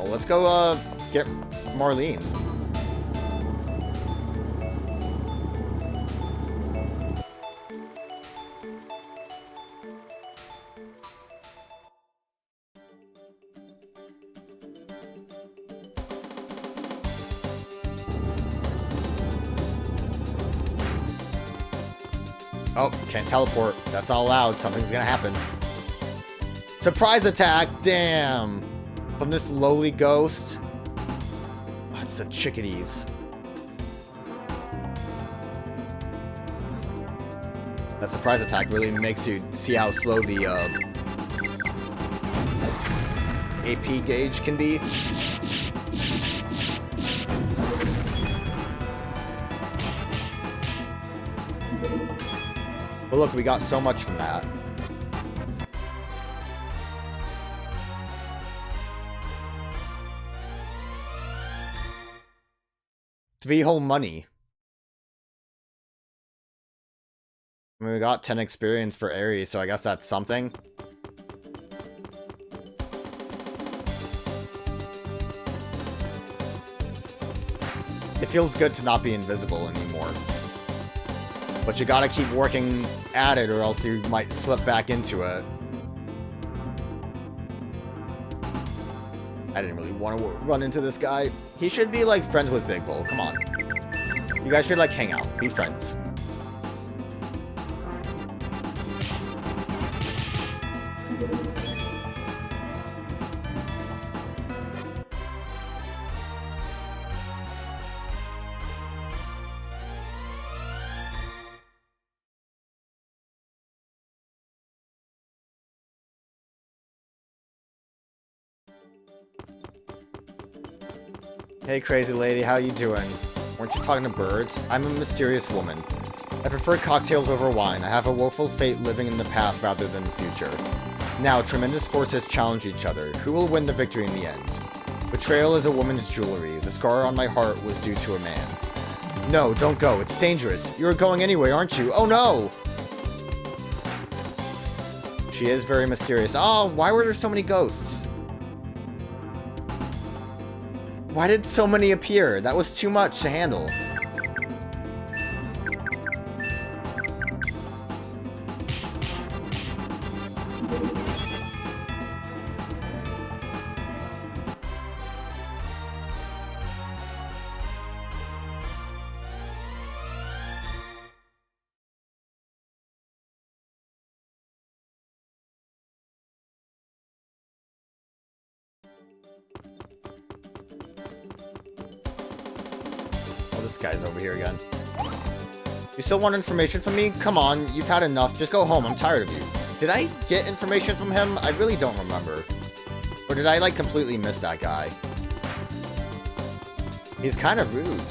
Let's go, get Marlene. Oh, can't teleport. That's not allowed. Something's gonna happen. Surprise attack! Damn! From this lowly ghost. Oh, it's the chickadees. That surprise attack really makes you see how slow the AP gauge can be. But look, we got so much from that. Three whole money. I mean, we got 10 experience for Ares, so I guess that's something. It feels good to not be invisible anymore. But you gotta keep working at it or else you might slip back into it. I didn't really want to run into this guy. He should be like friends with Big Bull. Come on. You guys should like hang out. Be friends. Hey crazy lady, how you doing? Weren't you talking to birds? I'm a mysterious woman. I prefer cocktails over wine. I have a woeful fate living in the past rather than the future. Now, tremendous forces challenge each other. Who will win the victory in the end? Betrayal is a woman's jewelry. The scar on my heart was due to a man. No, don't go. It's dangerous. You're going anyway, aren't you? Oh no! She is very mysterious. Oh, why were there so many ghosts? Why did so many appear? That was too much to handle. This guy's over here again. You still want information from me? Come on, you've had enough. Just go home. I'm tired of you. Did I get information from him? I really don't remember. Or did I, like, completely miss that guy? He's kind of rude.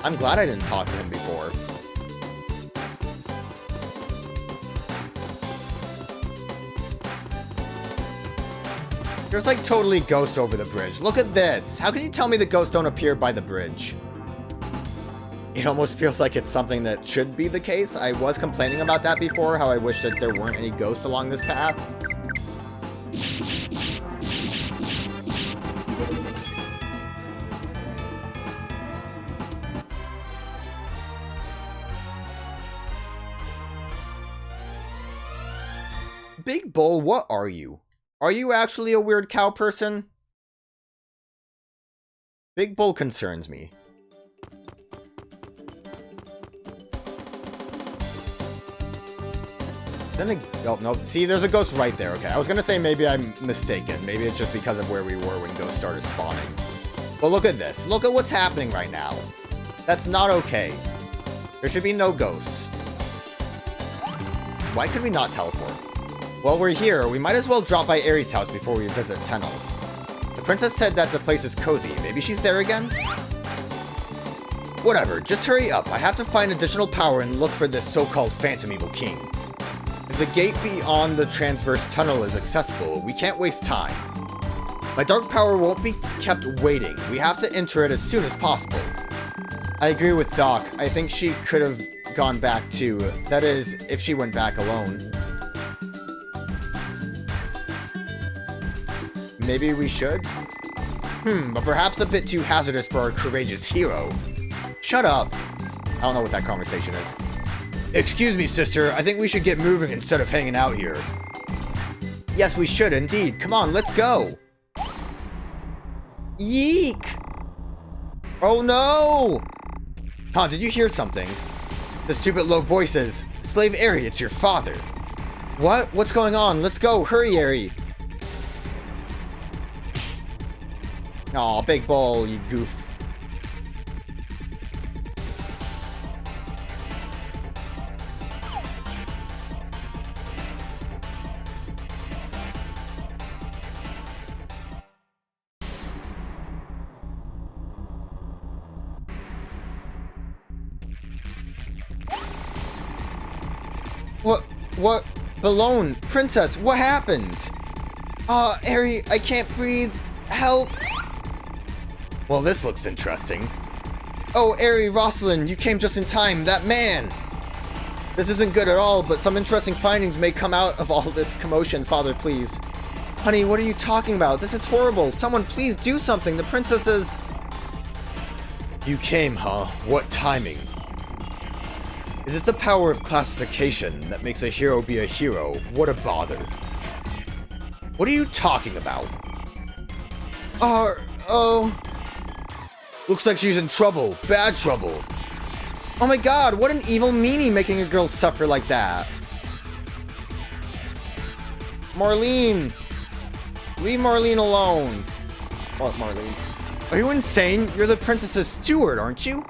I'm glad I didn't talk to him before. There's, like, totally ghosts over the bridge. Look at this. How can you tell me the ghosts don't appear by the bridge? It almost feels like it's something that should be the case. I was complaining about that before, how I wish that there weren't any ghosts along this path. Big Bull, what are you? Are you actually a weird cow person? Big Bull concerns me. Then oh, no. See, there's a ghost right there. Okay, I was gonna say maybe I'm mistaken. Maybe it's just because of where we were when ghosts started spawning. But look at this. Look at what's happening right now. That's not okay. There should be no ghosts. Why could we not teleport? While we're here, we might as well drop by Ares' house before we visit Tenno. The princess said that the place is cozy. Maybe she's there again? Whatever, just hurry up. I have to find additional power and look for this so-called Phantom Evil King. If the gate beyond the transverse tunnel is accessible, we can't waste time. My dark power won't be kept waiting. We have to enter it as soon as possible. I agree with Doc. I think she could have gone back too. That is, if she went back alone. Maybe we should? But perhaps a bit too hazardous for our courageous hero. Shut up. I don't know what that conversation is. Excuse me, sister. I think we should get moving instead of hanging out here. Yes, we should indeed. Come on, let's go. Yeek! Oh no! Huh, did you hear something? The stupid low voices. Slave Eri, it's your father. What? What's going on? Let's go. Hurry, Eri. Aw, big bull, you goof. What? Balone, princess, what happened? Eri, I can't breathe. Help. Well, this looks interesting. Oh, Eri, Rosalind, you came just in time. That man. This isn't good at all, but some interesting findings may come out of all this commotion. Father, please. Honey, what are you talking about? This is horrible. Someone please do something. The princess is... You came, huh? What timing? Is this the power of classification that makes a hero be a hero? What a bother. What are you talking about? Oh. Looks like she's in trouble. Bad trouble. Oh my god, what an evil meanie making a girl suffer like that. Marlene. Leave Marlene alone. What, Marlene? Are you insane? You're the princess's steward, aren't you?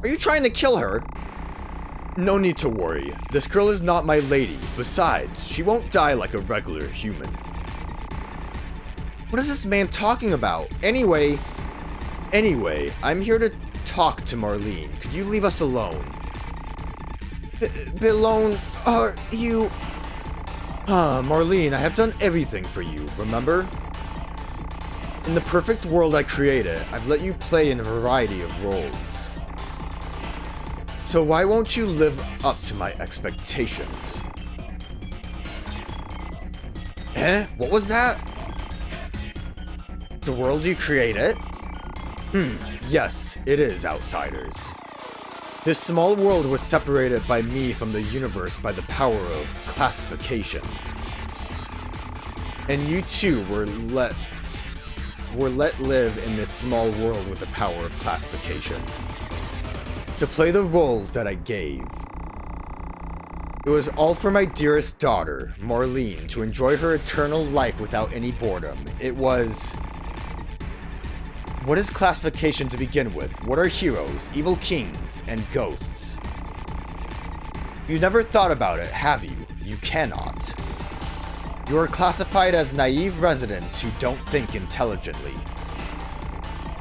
Are you trying to kill her? No need to worry. This girl is not my lady. Besides, she won't die like a regular human. What is this man talking about? Anyway, I'm here to talk to Marlene. Could you leave us alone? Alone? Are you... Marlene, I have done everything for you, remember? In the perfect world I created, I've let you play in a variety of roles. So why won't you live up to my expectations? What was that? The world you created? Yes, it is, outsiders. This small world was separated by me from the universe by the power of classification. And you too were let live in this small world with the power of classification. To play the roles that I gave. It was all for my dearest daughter, Marlene, to enjoy her eternal life without any boredom. It was... What is classification to begin with? What are heroes, evil kings, and ghosts? You never thought about it, have you? You cannot. You are classified as naive residents who don't think intelligently.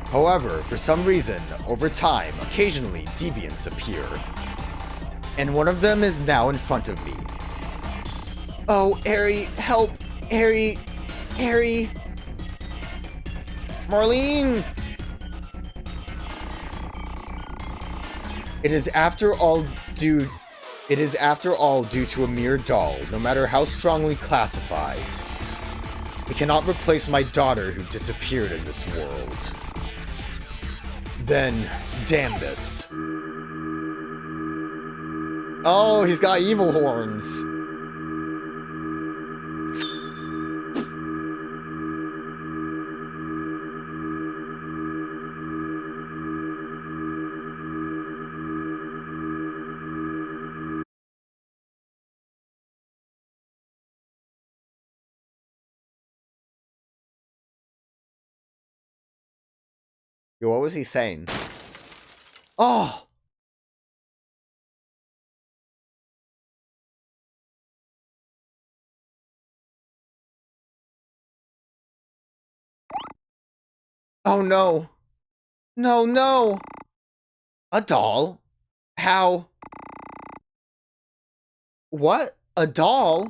However, for some reason, over time, occasionally deviants appear. And one of them is now in front of me. Oh, Eri, help! Eri! Marlene! It is after all due to a mere doll, no matter how strongly classified. It cannot replace my daughter who disappeared in this world. Then, damn this. Oh, he's got evil horns. Yo, what was he saying? Oh! Oh no! No! A doll? How? What? A doll?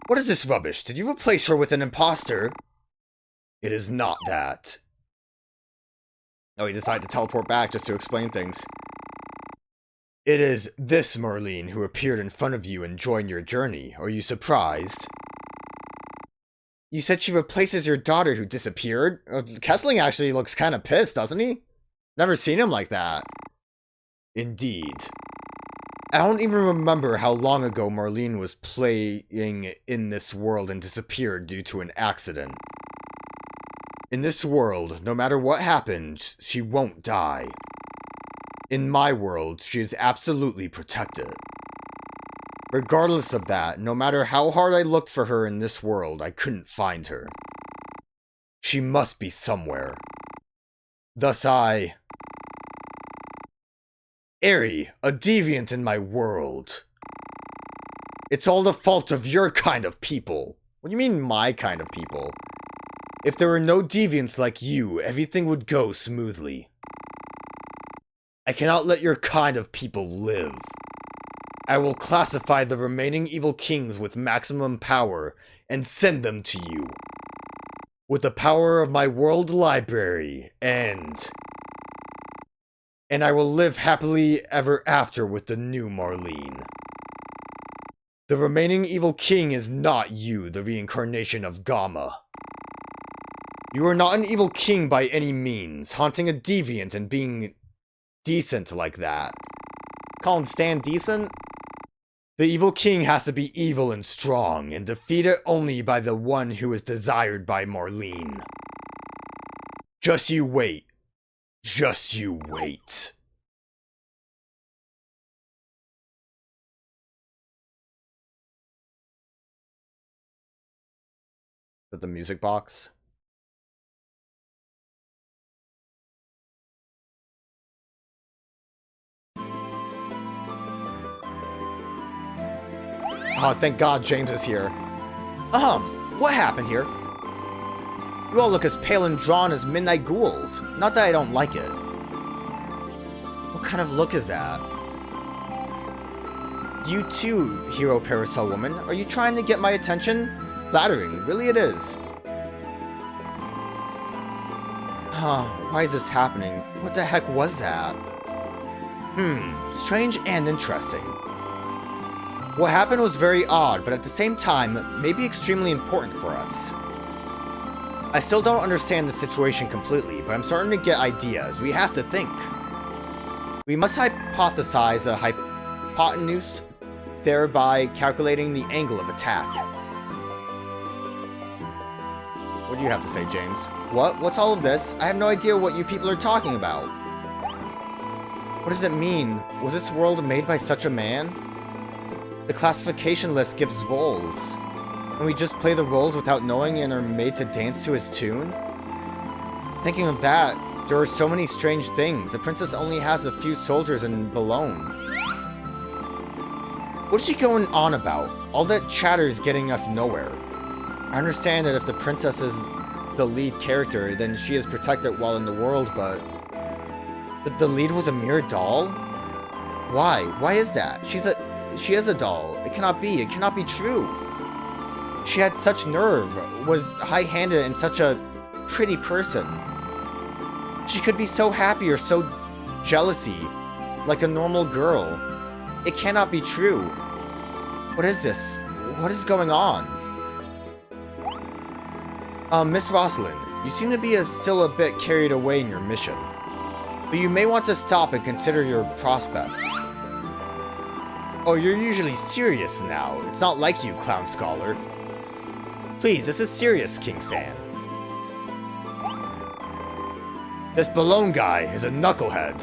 What is this rubbish? Did you replace her with an imposter? It is not that. Oh, he decided to teleport back just to explain things. It is this Marlene who appeared in front of you and joined your journey. Are you surprised? You said she replaces your daughter who disappeared? Kessling actually looks kind of pissed, doesn't he? Never seen him like that. Indeed. I don't even remember how long ago Marlene was playing in this world and disappeared due to an accident. In this world, no matter what happens, she won't die. In my world, she is absolutely protected. Regardless of that, no matter how hard I looked for her in this world, I couldn't find her. She must be somewhere. Thus Eri, a deviant in my world. It's all the fault of your kind of people. What do you mean, my kind of people? If there were no deviants like you, everything would go smoothly. I cannot let your kind of people live. I will classify the remaining evil kings with maximum power and send them to you. With the power of my world library, and I will live happily ever after with the new Marlene. The remaining evil king is not you, the reincarnation of Gamma. You are not an evil king by any means, haunting a deviant and being decent like that. Calling Stan decent? The evil king has to be evil and strong, and defeated only by the one who is desired by Marlene. Just you wait. Just you wait. Is that the music box? Oh, thank God James is here. What happened here? You all look as pale and drawn as midnight ghouls. Not that I don't like it. What kind of look is that? You too, hero parasol woman. Are you trying to get my attention? Flattering, really it is. Why is this happening? What the heck was that? Strange and interesting. What happened was very odd, but at the same time, maybe extremely important for us. I still don't understand the situation completely, but I'm starting to get ideas. We have to think. We must hypothesize a hypotenuse, thereby calculating the angle of attack. What do you have to say, James? What? What's all of this? I have no idea what you people are talking about. What does it mean? Was this world made by such a man? The classification list gives roles. And we just play the roles without knowing and are made to dance to his tune? Thinking of that, there are so many strange things. The princess only has a few soldiers in Boulogne. What's she going on about? All that chatter is getting us nowhere. I understand that if the princess is the lead character, then she is protected while in the world, but the lead was a mere doll? Why? Why is that? She is a doll. It cannot be. It cannot be true. She had such nerve, was high-handed, and such a pretty person. She could be so happy or so jealousy, like a normal girl. It cannot be true. What is this? What is going on? Miss Rosalind, you seem to be still a bit carried away in your mission. But you may want to stop and consider your prospects. Oh, you're usually serious now. It's not like you, clown scholar. Please, this is serious, King Stan. This Boulogne guy is a knucklehead.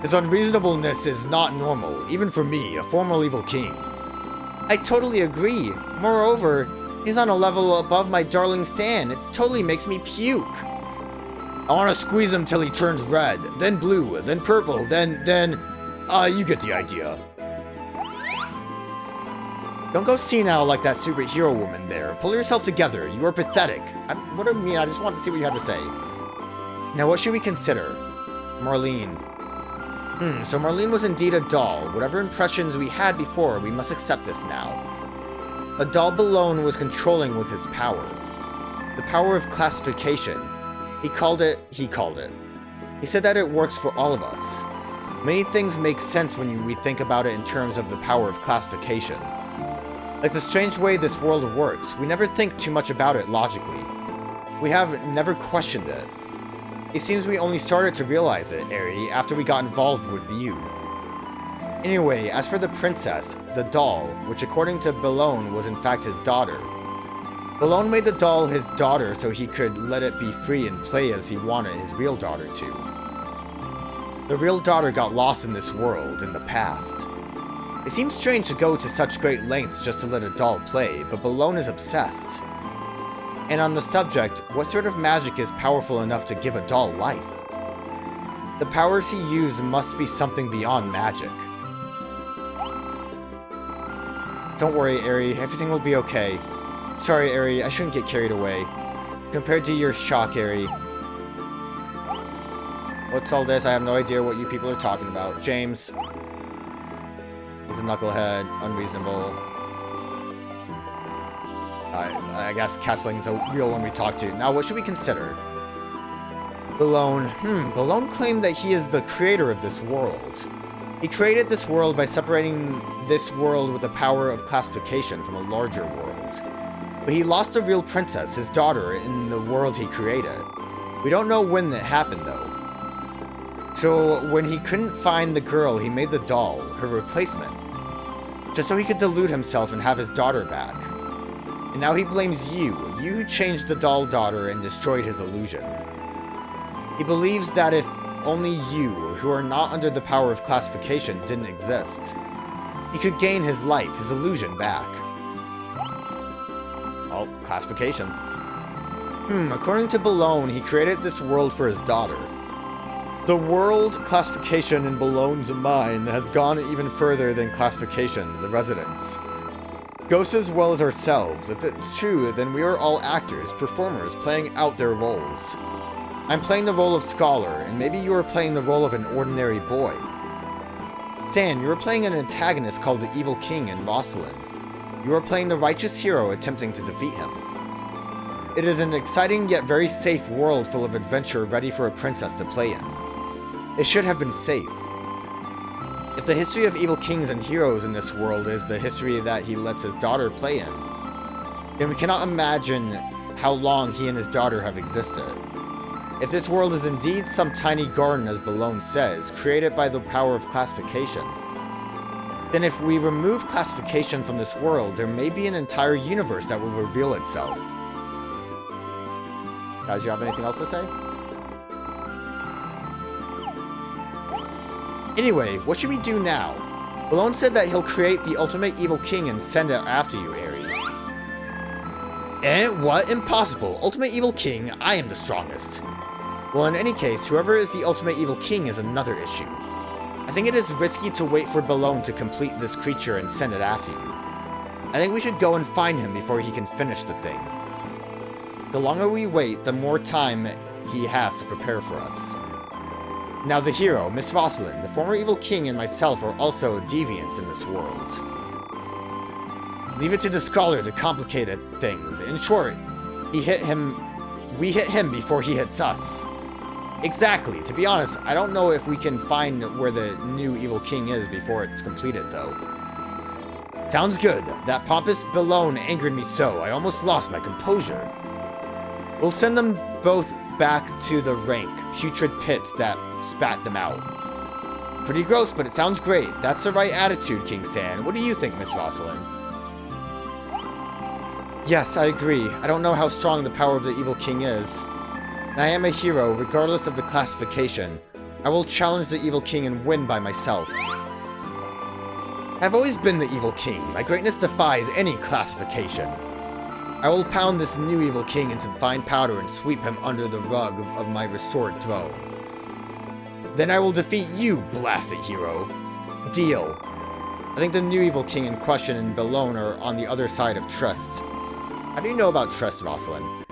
His unreasonableness is not normal, even for me, a former evil king. I totally agree. Moreover, he's on a level above my darling Stan. It totally makes me puke. I want to squeeze him till he turns red, then blue, then purple, then, you get the idea. Don't go senile like that superhero woman there. Pull yourself together. You are pathetic. What do you mean? I just want to see what you have to say. Now, what should we consider? Marlene. So Marlene was indeed a doll. Whatever impressions we had before, we must accept this now. A doll Boulogne was controlling with his power. The power of classification. He called it. He said that it works for all of us. Many things make sense when we think about it in terms of the power of classification. Like the strange way this world works, we never think too much about it logically. We have never questioned it. It seems we only started to realize it, Eri, after we got involved with you. Anyway, as for the princess, the doll, which according to Balone was in fact his daughter. Balone made the doll his daughter so he could let it be free and play as he wanted his real daughter to. The real daughter got lost in this world in the past. It seems strange to go to such great lengths just to let a doll play, but Balone is obsessed. And on the subject, what sort of magic is powerful enough to give a doll life? The powers he used must be something beyond magic. Don't worry, Eri, everything will be okay. Sorry, Eri, I shouldn't get carried away. Compared to your shock, Eri. What's all this? I have no idea what you people are talking about. James. He's a knucklehead, unreasonable. I guess Kessling's a real one we talked to. Now, what should we consider? Balone. Balone claimed that he is the creator of this world. He created this world by separating this world with the power of classification from a larger world. But he lost a real princess, his daughter, in the world he created. We don't know when that happened, though. So, when he couldn't find the girl, he made the doll, her replacement. Just so he could delude himself and have his daughter back. And now he blames you who changed the doll daughter and destroyed his illusion. He believes that if only you, who are not under the power of classification, didn't exist, he could gain his life, his illusion back. Well, classification. According to Balone, he created this world for his daughter. The world classification in Balone's mind has gone even further than classification, the residents. Ghosts as well as ourselves. If it's true, then we are all actors, performers, playing out their roles. I'm playing the role of scholar, and maybe you are playing the role of an ordinary boy. Stan, you are playing an antagonist called the Evil King in Rosalind. You are playing the righteous hero attempting to defeat him. It is an exciting yet very safe world full of adventure ready for a princess to play in. It should have been safe. If the history of evil kings and heroes in this world is the history that he lets his daughter play in, then we cannot imagine how long he and his daughter have existed. If this world is indeed some tiny garden, as Balone says, created by the power of classification, then if we remove classification from this world, there may be an entire universe that will reveal itself. Guys, you have anything else to say? Anyway, what should we do now? Balone said that he'll create the ultimate evil king and send it after you, Eri. Eh? What? Impossible. Ultimate evil king? I am the strongest. Well, in any case, whoever is the ultimate evil king is another issue. I think it is risky to wait for Balone to complete this creature and send it after you. I think we should go and find him before he can finish the thing. The longer we wait, the more time he has to prepare for us. Now the hero, Miss Rosalind, the former evil king, and myself are also deviants in this world. Leave it to the scholar to complicate things. In short, we hit him before he hits us. Exactly. To be honest, I don't know if we can find where the new evil king is before it's completed, though. Sounds good. That pompous Balone angered me so, I almost lost my composure. We'll send them both back to the rank, putrid pits that spat them out. Pretty gross, but it sounds great. That's the right attitude, King Stan. What do you think, Miss Rosalind? Yes, I agree. I don't know how strong the power of the evil king is. And I am a hero, regardless of the classification. I will challenge the evil king and win by myself. I've always been the evil king. My greatness defies any classification. I will pound this new evil king into fine powder and sweep him under the rug of my restored throne. Then I will defeat you, blasted hero. Deal. I think the new evil king in question and Balone are on the other side of Trest. How do you know about Trest, Rosalind?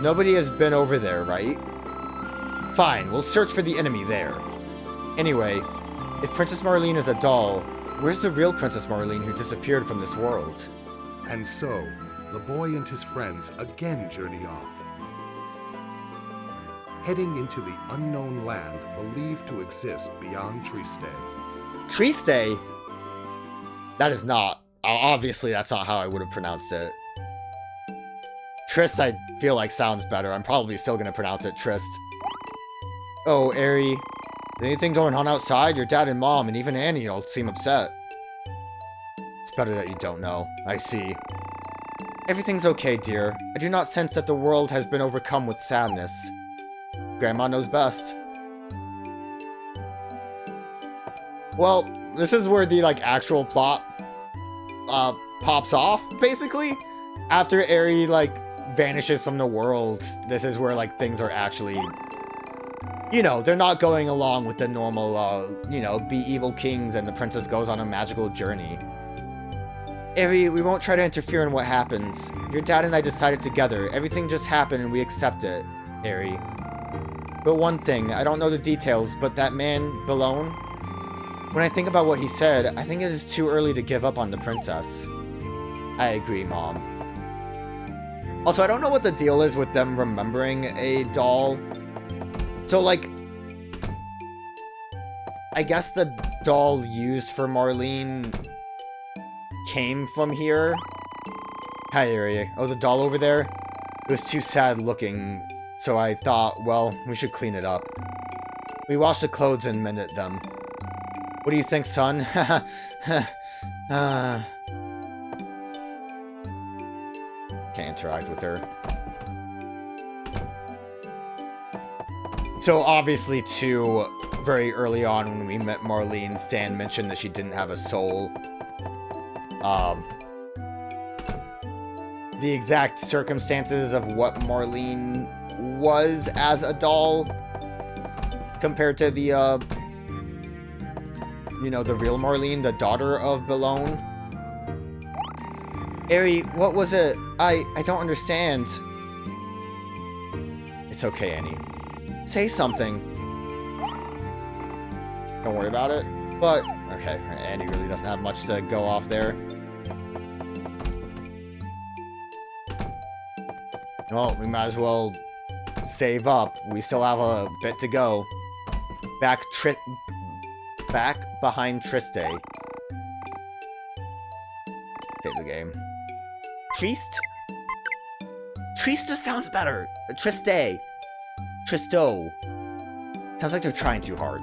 Nobody has been over there, right? Fine, we'll search for the enemy there. Anyway, if Princess Marlene is a doll, where's the real Princess Marlene who disappeared from this world? And so, the boy and his friends again journey off, heading into the unknown land believed to exist beyond Triste. Triste? That is not Obviously, that's not how I would have pronounced it. Trist, I feel like sounds better. I'm probably still gonna pronounce it Trist. Oh, Eri. Anything going on outside? Your dad and mom, and even Annie all seem upset. It's better that you don't know. I see. Everything's okay, dear. I do not sense that the world has been overcome with sadness. Grandma knows best. Well, this is where the, like, actual plot, pops off, basically. After Eri, like, vanishes from the world, this is where, like, things are actually... You know, they're not going along with the normal, you know, be evil kings and the princess goes on a magical journey. Eri, we won't try to interfere in what happens. Your dad and I decided together. Everything just happened and we accept it, Eri. But one thing, I don't know the details, but that man, Balone, when I think about what he said, I think it is too early to give up on the princess. I agree, Mom. Also, I don't know what the deal is with them remembering a doll. So, like, I guess the doll used for Marlene came from here. Hi, Eri. Oh, the doll over there? It was too sad looking, so I thought, well, we should clean it up. We washed the clothes and mended them. What do you think, son? Can't interact with her. So obviously, too, very early on when we met Marlene, Stan mentioned that she didn't have a soul. The exact circumstances of what Marlene was as a doll compared to the, you know, the real Marlene, the daughter of Balone. Eri, what was it? I don't understand. It's okay, Annie. Say something. Don't worry about it. But, okay, Annie really doesn't have much to go off there. Well, we might as well save up. We still have a bit to go. Back behind Triste. Save the game. Triste? Triste sounds better. Triste. Tristo. Sounds like they're trying too hard.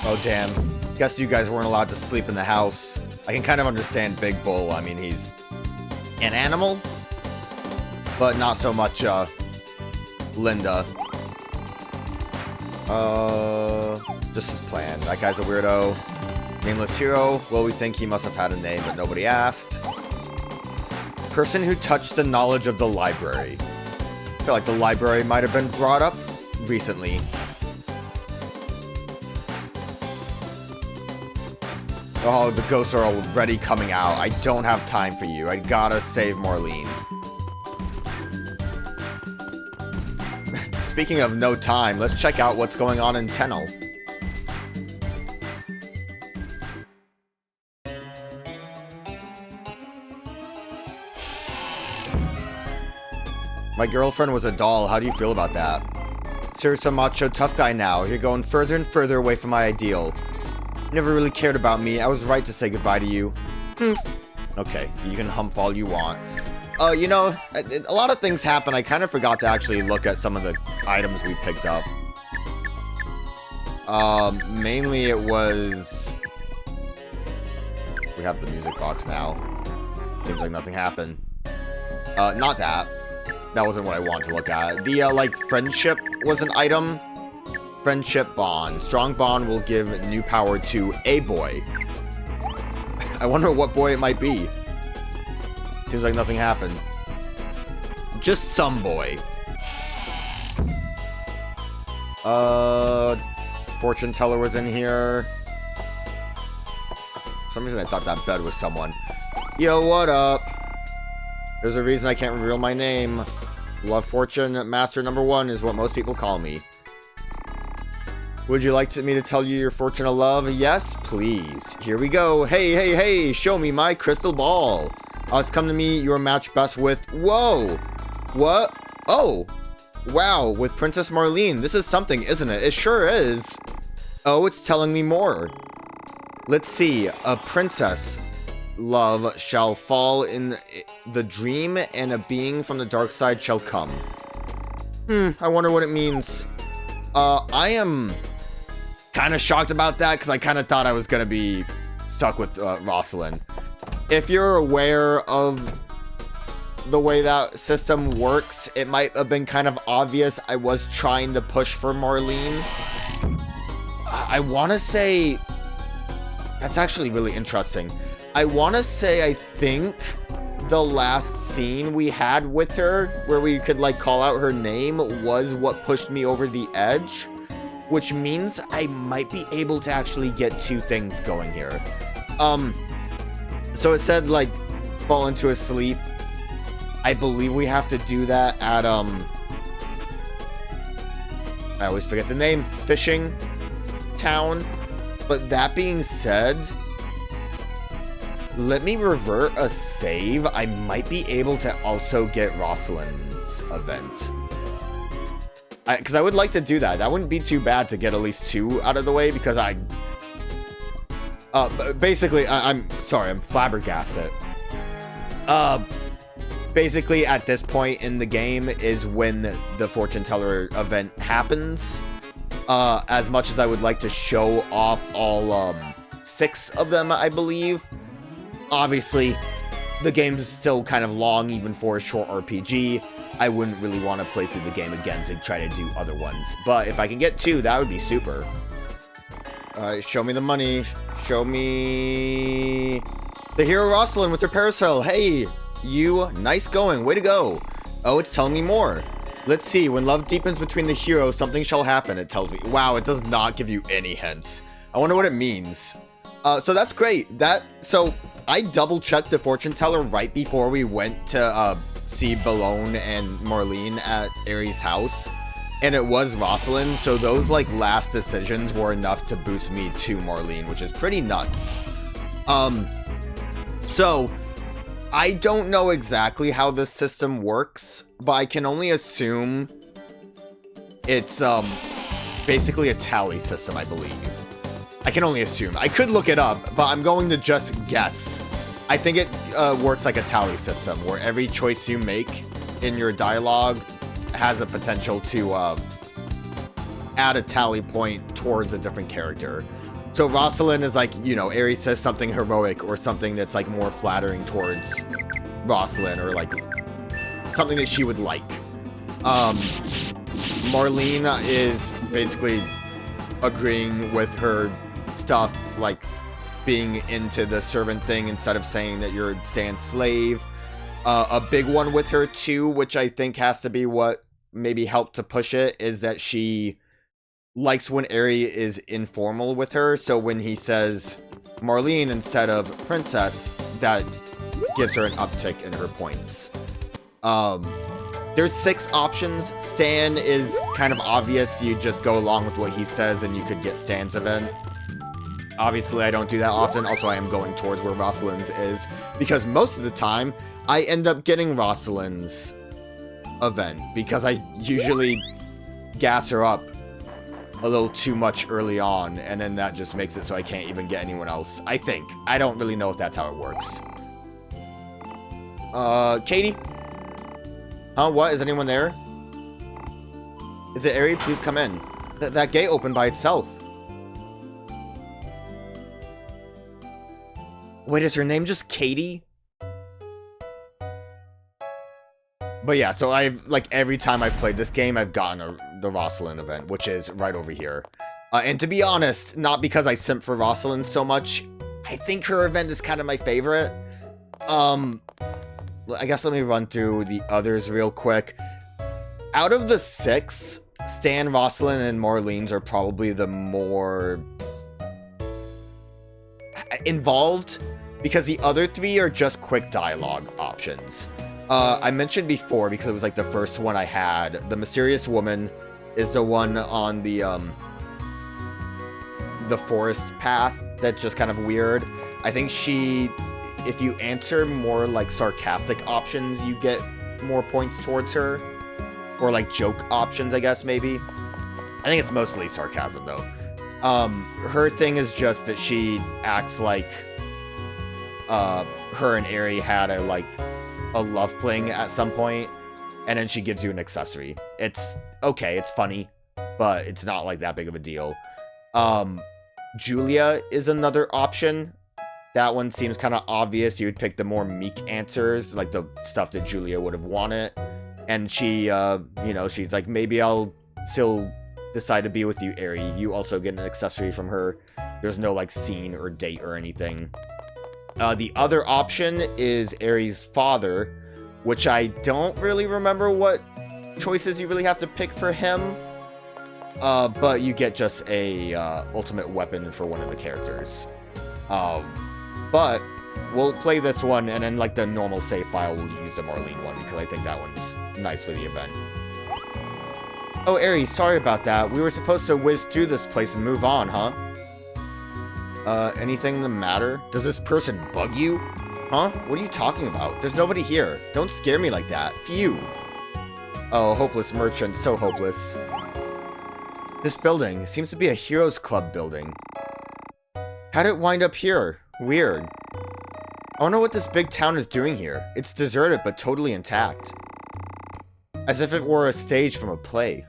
Oh, damn. Guess you guys weren't allowed to sleep in the house. I can kind of understand Big Bull. I mean, he's an animal, but not so much, Linda. Just his plan. That guy's a weirdo. Nameless hero. Well, we think he must have had a name, but nobody asked. Person who touched the knowledge of the library. I feel like the library might have been brought up recently. Oh, the ghosts are already coming out. I don't have time for you. I gotta save Marlene. Speaking of no time, let's check out what's going on in Tennel. My girlfriend was a doll. How do you feel about that? Seriously, some macho tough guy now. You're going further and further away from my ideal. You never really cared about me. I was right to say goodbye to you. Okay, you can humph all you want. You know, a lot of things happen. I kind of forgot to actually look at some of the items we picked up. Mainly it was... We have the music box now. Seems like nothing happened. Not that. That wasn't what I wanted to look at. The, like, friendship was an item. Friendship bond. Strong bond will give new power to a boy. I wonder what boy it might be. Seems like nothing happened. Just some boy. Fortune teller was in here. For some reason I thought that bed was someone. Yo, what up? There's a reason I can't reveal my name. Love Fortune Master #1 is what most people call me. Would you like me to tell you your fortune of love? Yes, please. Here we go. Hey, hey, hey, show me my crystal ball. It's come to me, you're matched best with... Whoa! What? Oh! Wow, with Princess Marlene. This is something, isn't it? It sure is. Oh, it's telling me more. Let's see. A princess love shall fall in the dream, and a being from the dark side shall come. I wonder what it means. I am kind of shocked about that, because I kind of thought I was going to be stuck with Rosalind. If you're aware of the way that system works, it might have been kind of obvious I was trying to push for Marlene. I want to say... That's actually really interesting. I want to say I think the last scene we had with her, where we could like call out her name, was what pushed me over the edge. Which means I might be able to actually get two things going here. So it said like fall into a sleep. I believe we have to do that at I always forget the name, Fishing Town. But that being said, let me revert a save. I might be able to also get Rosalind's event. Because I would like to do that. That wouldn't be too bad to get at least two out of the way, because basically, I'm sorry, I'm flabbergasted. Basically, at this point in the game is when the fortune teller event happens. As much as I would like to show off all 6 of them, I believe. Obviously, the game's still kind of long, even for a short RPG. I wouldn't really want to play through the game again to try to do other ones. But if I can get 2, that would be super. Show me the money. Show me... The hero Rosalind with her parasol. Hey, you. Nice going. Way to go. Oh, it's telling me more. Let's see. When love deepens between the heroes, something shall happen, it tells me. Wow, it does not give you any hints. I wonder what it means. So that's great. So I double-checked the fortune teller right before we went to see Balone and Marlene at Aries' house. And it was Rosalind, so those like last decisions were enough to boost me to Marlene, which is pretty nuts. So I don't know exactly how this system works, but I can only assume it's basically a tally system, I believe. I can only assume. I could look it up, but I'm going to just guess. I think it works like a tally system, where every choice you make in your dialogue has a potential to add a tally point towards a different character. So Rosalind is like, you know, Aries says something heroic or something that's like more flattering towards Rosalind, or like something that she would like. Marlene is basically agreeing with her stuff, like being into the servant thing instead of saying that you're staying slave. A big one with her too, which I think has to be what maybe helped to push it, is that she likes when Ari is informal with her. So when he says Marlene instead of princess, that gives her an uptick in her points. There's 6 options. Stan is kind of obvious. You just go along with what he says and you could get Stan's event. Obviously, I don't do that often. Also, I am going towards where Rosalind's is, because most of the time, I end up getting Rosalind's event, because I usually gas her up a little too much early on, and then that just makes it so I can't even get anyone else. I think. I don't really know if that's how it works. Katie? Huh, what? Is anyone there? Is it Ari? Please come in. That gate opened by itself. Wait, is her name just Katie? But yeah, so I've, like, every time I've played this game, I've gotten the Rosalind event, which is right over here. And to be honest, not because I simp for Rosalind so much, I think her event is kind of my favorite. I guess let me run through the others real quick. Out of the 6, Stan, Rosalind, and Marlene's are probably the more involved, because the other 3 are just quick dialogue options. I mentioned before, because it was like the first one I had, the Mysterious Woman is the one on the the forest path that's just kind of weird. I think if you answer more like sarcastic options, you get more points towards her. Or like joke options, I guess, maybe. I think it's mostly sarcasm, though. Her thing is just that she acts like her and Eri had a love fling at some point, and then she gives you an accessory. It's okay, it's funny, but it's not like that big of a deal. Julia is another option. That one seems kind of obvious. You would pick the more meek answers, like the stuff that Julia would have wanted. And she, she's like, maybe I'll still decide to be with you, Eri. You also get an accessory from her. There's no, like, scene or date or anything. The other option is Eri's father, which I don't really remember what choices you really have to pick for him. But you get just a ultimate weapon for one of the characters. But we'll play this one, and then, like, the normal save file, we'll use the Marlene one, because I think that one's nice for the event. Oh, Eri, sorry about that. We were supposed to whiz through this place and move on, huh? Anything the matter? Does this person bug you? Huh? What are you talking about? There's nobody here. Don't scare me like that. Phew. Oh, hopeless merchant. So hopeless. This building seems to be a Heroes Club building. How'd it wind up here? Weird. I wonder what this big town is doing here. It's deserted but totally intact. As if it were a stage from a play.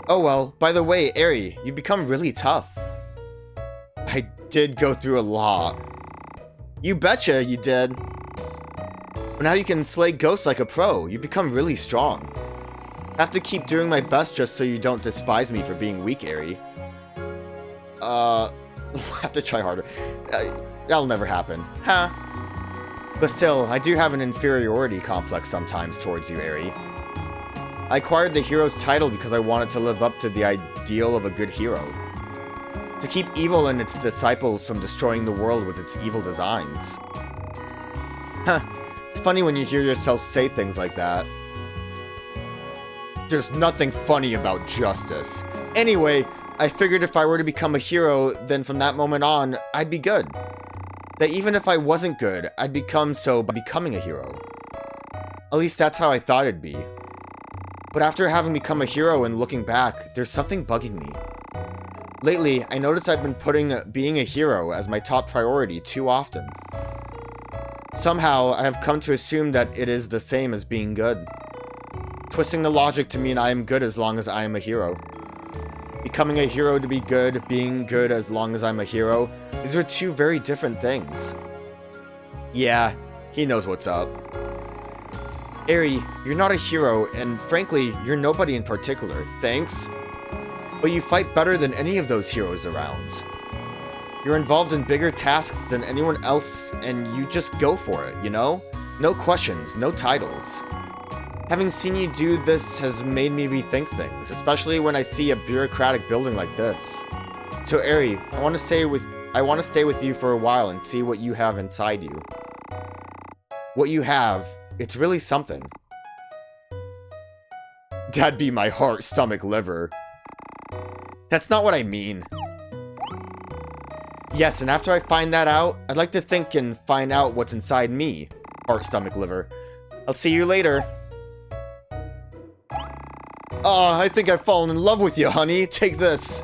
Oh well, by the way, Eri, you've become really tough. I did go through a lot. You betcha you did. But now you can slay ghosts like a pro. You've become really strong. I have to keep doing my best just so you don't despise me for being weak, Eri. I'll have to try harder. That'll never happen. Huh? But still, I do have an inferiority complex sometimes towards you, Eri. I acquired the hero's title because I wanted to live up to the ideal of a good hero. To keep evil and its disciples from destroying the world with its evil designs. Huh. It's funny when you hear yourself say things like that. There's nothing funny about justice. Anyway, I figured if I were to become a hero, then from that moment on, I'd be good. That even if I wasn't good, I'd become so by becoming a hero. At least that's how I thought it'd be. But after having become a hero and looking back, there's something bugging me. Lately, I noticed I've been putting being a hero as my top priority too often. Somehow, I have come to assume that it is the same as being good. Twisting the logic to mean I am good as long as I am a hero. Becoming a hero to be good, being good as long as I'm a hero, these are two very different things. Yeah, he knows what's up. Eri, you're not a hero, and frankly, you're nobody in particular, thanks. But you fight better than any of those heroes around. You're involved in bigger tasks than anyone else, and you just go for it, you know? No questions, no titles. Having seen you do this has made me rethink things, especially when I see a bureaucratic building like this. So Eri, I want to stay with you for a while and see what you have inside you. What you have, it's really something. That'd be my heart, stomach, liver. That's not what I mean. Yes, and after I find that out, I'd like to think and find out what's inside me. Heart, stomach, liver. I'll see you later. I think I've fallen in love with you, honey. Take this.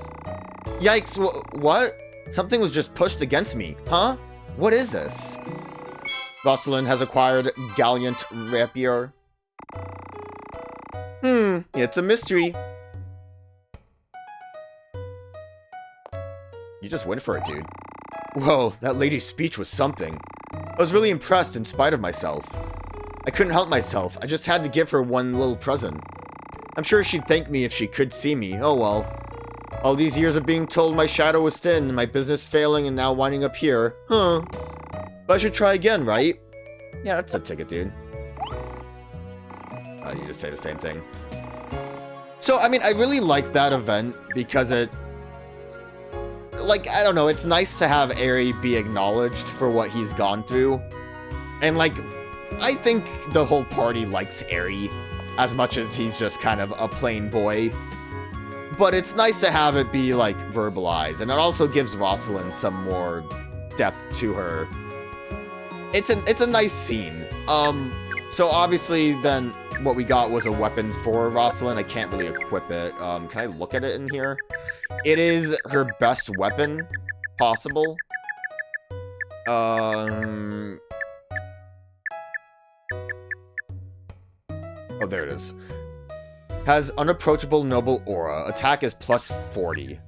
Yikes, what? Something was just pushed against me, huh? What is this? Rosalind has acquired Gallant Rapier. It's a mystery. You just went for it, dude. Whoa, that lady's speech was something. I was really impressed in spite of myself. I couldn't help myself. I just had to give her one little present. I'm sure she'd thank me if she could see me. Oh well. All these years of being told my shadow was thin, my business failing, and now winding up here. Huh. But I should try again, right? Yeah, that's a ticket, dude. You just say the same thing. So, I mean, I really like that event because it... Like, I don't know, it's nice to have Eri be acknowledged for what he's gone through. And, like, I think the whole party likes Eri as much as he's just kind of a plain boy. but it's nice to have it be, like, verbalized. And it also gives Rosalind some more depth to her. It's a nice scene. So obviously then what we got was a weapon for Rosalind. I can't really equip it. Can I look at it in here? It is her best weapon possible. Oh, there it is. Has unapproachable noble aura. Attack is plus 40.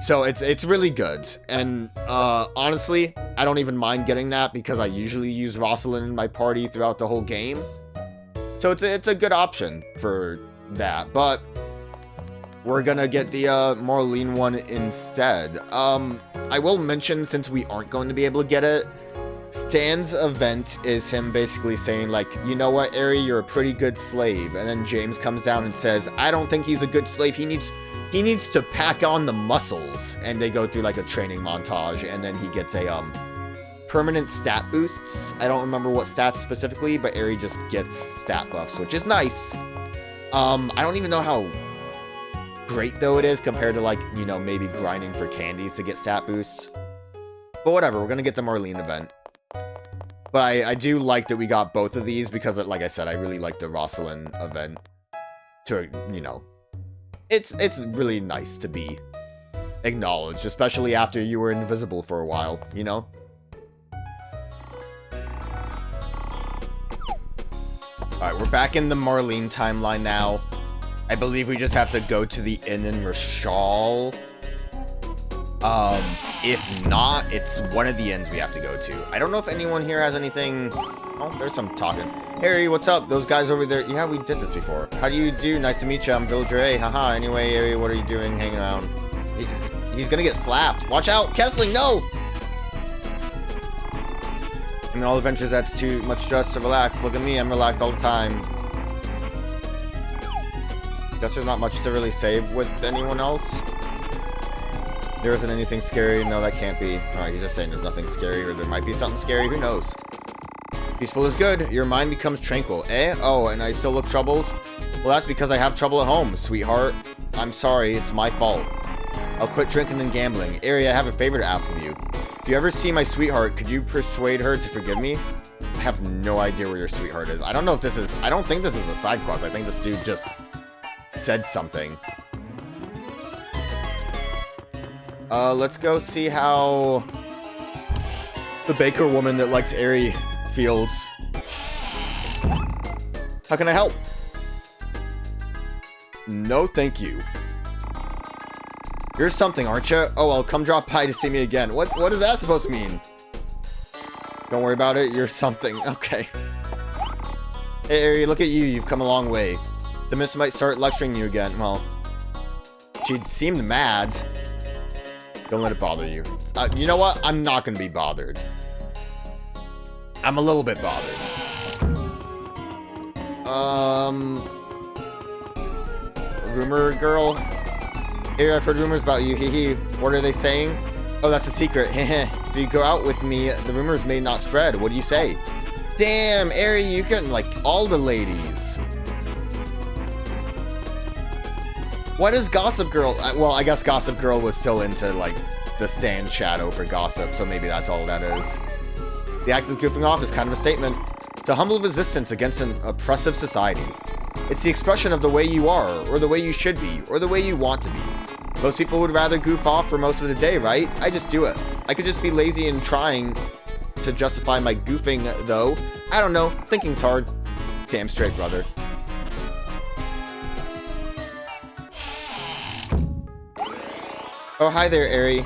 So it's really good. And honestly, I don't even mind getting that because I usually use Rosalind in my party throughout the whole game. So it's a good option for that. But we're gonna get the Marlene one instead. I will mention, since we aren't going to be able to get it, Stan's event is him basically saying, like, you know what, Aerie, you're a pretty good slave. And then James comes down and says, I don't think he's a good slave. He needs to pack on the muscles. And they go through, like, a training montage. And then he gets a, permanent stat boosts. I don't remember what stats specifically, but Aerie just gets stat buffs, which is nice. I don't even know how great, though, it is compared to, like, you know, maybe grinding for candies to get stat boosts. But whatever, we're gonna get the Marlene event. But I do like that we got both of these because, like I said, I really like the Rosalind event. To, you know, it's really nice to be acknowledged, especially after you were invisible for a while, you know? Alright, we're back in the Marlene timeline now. I believe we just have to go to the inn in Rashal. If not, it's one of the inns we have to go to. I don't know if anyone here has anything... Oh, there's some talking. Harry, what's up? Those guys over there... Yeah, we did this before. How do you do? Nice to meet you. I'm Villager A. Haha. Anyway, Harry, what are you doing hanging around? He's gonna get slapped. Watch out! Kessling, no! I mean, all adventures, that's too much stress to relax. Look at me, I'm relaxed all the time. Guess there's not much to really save with anyone else. There isn't anything scary. No, that can't be. Alright, he's just saying there's nothing scary, or there might be something scary. Who knows? Peaceful is good. Your mind becomes tranquil. Eh? Oh, and I still look troubled? Well, that's because I have trouble at home, sweetheart. I'm sorry, it's my fault. I'll quit drinking and gambling. Aerie, I have a favor to ask of you. If you ever see my sweetheart, could you persuade her to forgive me? I have no idea where your sweetheart is. I don't know if this is... I don't think this is a side quest. I think this dude just said something. Let's go see how the baker woman that likes Aerie feels. How can I help? No, thank you. You're something, aren't you? Oh, well, come drop by to see me again. What is that supposed to mean? Don't worry about it. You're something. Okay. Hey, Aerie, look at you. You've come a long way. The miss might start lecturing you again. Well, she seemed mad. Don't let it bother you. You know what? I'm not going to be bothered. I'm a little bit bothered. Rumor girl? Here, I've heard rumors about you. Hee hee. What are they saying? Oh, that's a secret. If you go out with me, the rumors may not spread. What do you say? Damn, Aerie, you can like all the ladies. What is Gossip Girl? Well, I guess Gossip Girl was still into, like, the Stan shadow for gossip, so maybe that's all that is. The act of goofing off is kind of a statement. It's a humble resistance against an oppressive society. It's the expression of the way you are, or the way you should be, or the way you want to be. Most people would rather goof off for most of the day, right? I just do it. I could just be lazy and trying to justify my goofing, though. I don't know. Thinking's hard. Damn straight, brother. Oh, hi there, Aerie.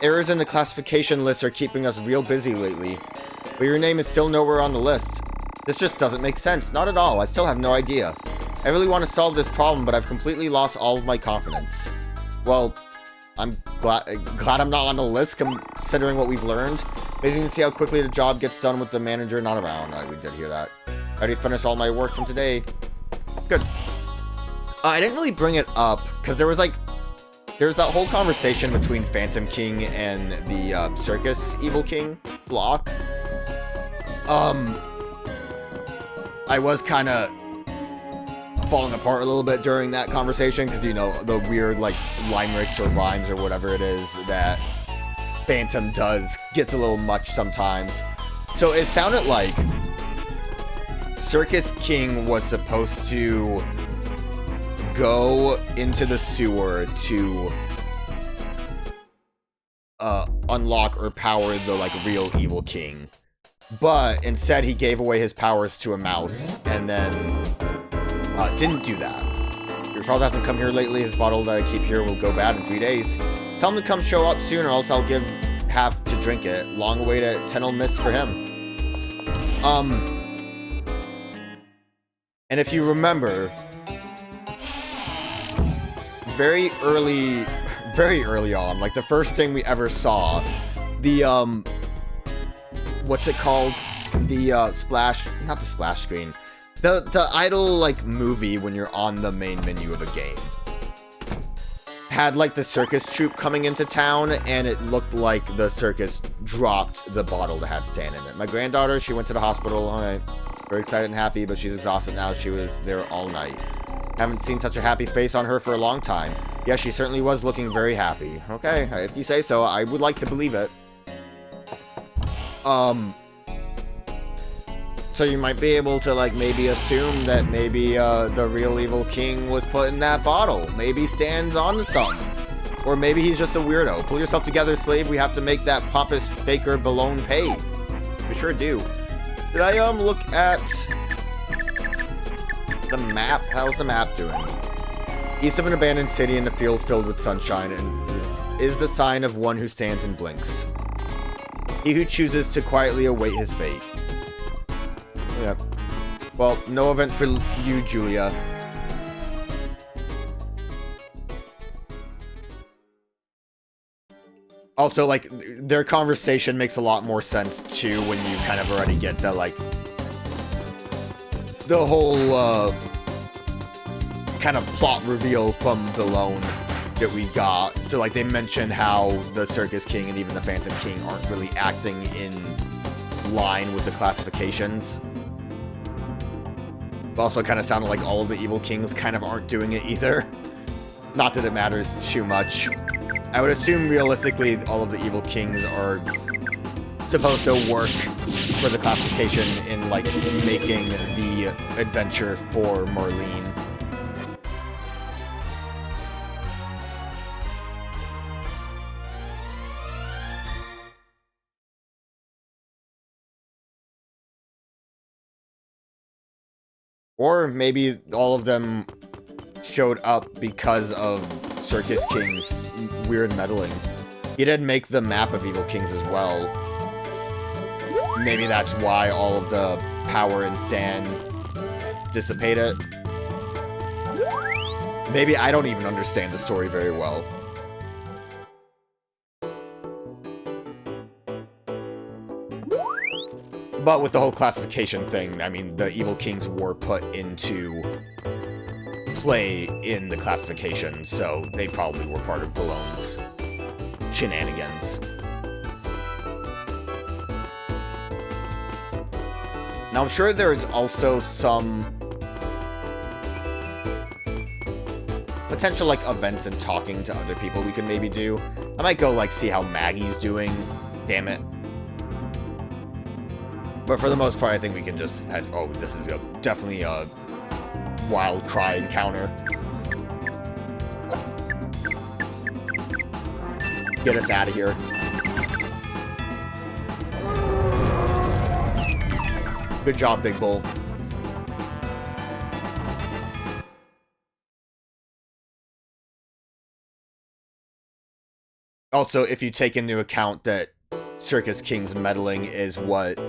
Errors in the classification list are keeping us real busy lately, but your name is still nowhere on the list. This just doesn't make sense. Not at all. I still have no idea. I really want to solve this problem, but I've completely lost all of my confidence. Well, I'm glad I'm not on the list, considering what we've learned. Amazing to see how quickly the job gets done with the manager not around. We did hear that. I already finished all my work from today. Good. I didn't really bring it up, because there was that whole conversation between Phantom King and the Circus Evil King block. I was kind of falling apart a little bit during that conversation, because, you know, the weird, like, limericks or rhymes or whatever it is that Phantom does gets a little much sometimes. So it sounded like Circus King was supposed to go into the sewer to unlock or power the, like, real evil king. But instead he gave away his powers to a mouse and then didn't do that. Your father hasn't come here lately. His bottle that I keep here will go bad in 3 days. Tell him to come show up soon or else I'll give half to drink it. Long way to Tenel Mist for him. And if you remember, very early on, like the first thing we ever saw, the, what's it called? The, splash, not the splash screen. The idle, like, movie when you're on the main menu of a game. Had, like, the circus troupe coming into town, and it looked like the circus dropped the bottle that had sand in it. My granddaughter, she went to the hospital, alright. Very excited and happy, but she's exhausted now. She was there all night. Haven't seen such a happy face on her for a long time. Yeah, she certainly was looking very happy. Okay, if you say so, I would like to believe it. So you might be able to, like, maybe assume that maybe, the real evil king was put in that bottle. Maybe Stan's onto something. Or maybe he's just a weirdo. Pull yourself together, slave. We have to make that pompous faker Balone pay. We sure do. Did I, look at the map? How's the map doing? East of an abandoned city in a field filled with sunshine, and is the sign of one who stands and blinks. He who chooses to quietly await his fate. Yep. Well, no event for you, Julia. Also, like, their conversation makes a lot more sense, too, when you kind of already get the, like, the whole, kind of plot reveal from Balone that we got. So, like, they mentioned how the Circus King and even the Phantom King aren't really acting in line with the classifications. But also kind of sounded like all of the evil kings kind of aren't doing it either. Not that it matters too much. I would assume, realistically, all of the evil kings are supposed to work for the classification in, like, making the adventure for Marlene. Or maybe all of them showed up because of Circus King's weird meddling. He did make the map of evil kings as well. Maybe that's why all of the power and stand dissipated. Maybe I don't even understand the story very well. But with the whole classification thing, I mean, the evil kings were put into play in the classification, so they probably were part of Balone's shenanigans. Now, I'm sure there's also some potential, like, events and talking to other people we could maybe do. I might go, like, see how Maggie's doing. Damn it. But for the most part, I think we can just head... Oh, this is definitely a wild cry encounter. Get us out of here. Good job, Big Bull. Also, if you take into account that Circus King's meddling is what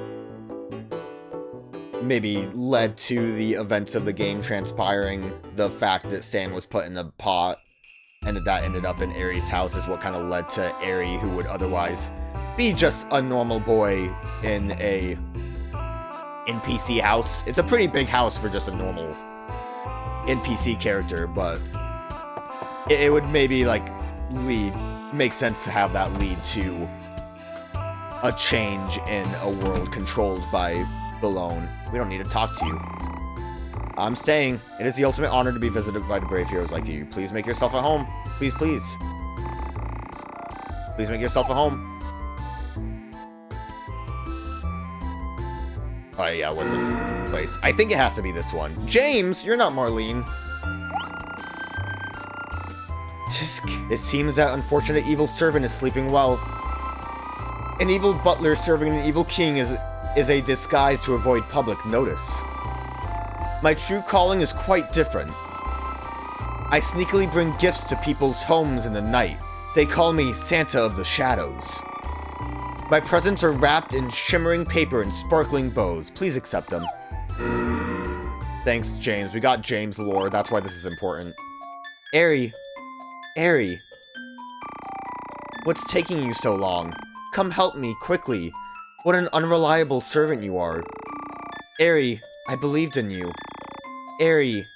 maybe led to the events of the game transpiring, the fact that Stan was put in the pot and that ended up in Aerie's house is what kind of led to Aerie, who would otherwise be just a normal boy in a NPC house. It's a pretty big house for just a normal NPC character, but it would maybe, like, make sense to have that lead to a change in a world controlled by Balone. We don't need to talk to you. I'm staying. It is the ultimate honor to be visited by the brave heroes like you. Please make yourself at home. Please, please. Please make yourself at home. Oh yeah, what's this place? I think it has to be this one. James, you're not Marlene. It seems that unfortunate evil servant is sleeping well. An evil butler serving an evil king is a disguise to avoid public notice. My true calling is quite different. I sneakily bring gifts to people's homes in the night. They call me Santa of the Shadows. My presents are wrapped in shimmering paper and sparkling bows. Please accept them. Thanks, James. We got James lore. That's why this is important. Aerie. Aerie. What's taking you so long? Come help me, quickly. What an unreliable servant you are. Aerie, I believed in you. Aerie.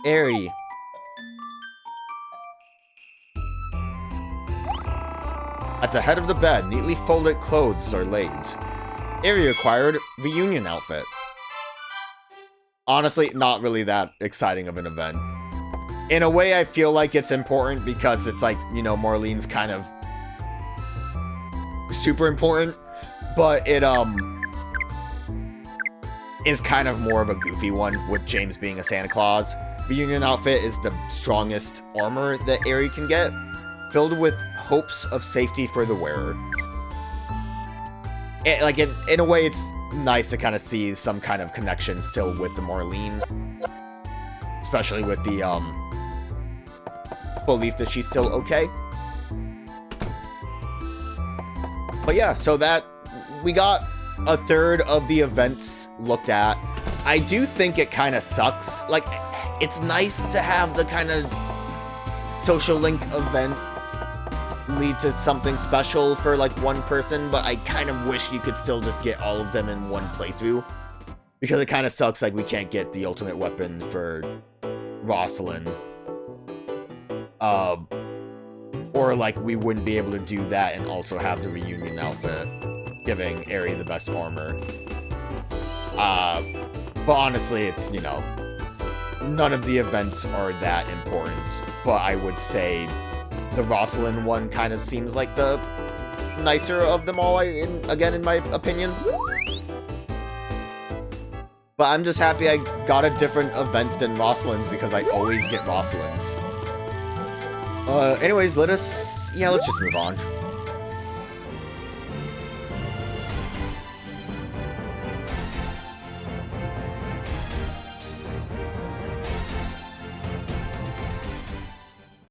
Aerie. At the head of the bed, neatly folded clothes are laid. Aerie acquired reunion outfit. Honestly, not really that exciting of an event. In a way, I feel like it's important because it's like, you know, Marlene's kind of super important, but it, is kind of more of a goofy one with James being a Santa Claus. Reunion outfit is the strongest armor that Aerie can get, filled with hopes of safety for the wearer. In a way, it's nice to kind of see some kind of connection still with the Marlene. Especially with the, belief that she's still okay. But yeah, so that, we got a third of the events looked at. I do think it kind of sucks. Like, it's nice to have the kind of social link event lead to something special for like one person, but I kind of wish you could still just get all of them in one playthrough, because it kind of sucks like we can't get the ultimate weapon for Rosalind, or like we wouldn't be able to do that and also have the reunion outfit giving Aerie the best armor. But honestly, it's, you know, none of the events are that important, but I would say the Rosalind one kind of seems like the nicer of them all, again, in my opinion. But I'm just happy I got a different event than Rosalind's, because I always get Rosalind's. Anyways, let's just move on.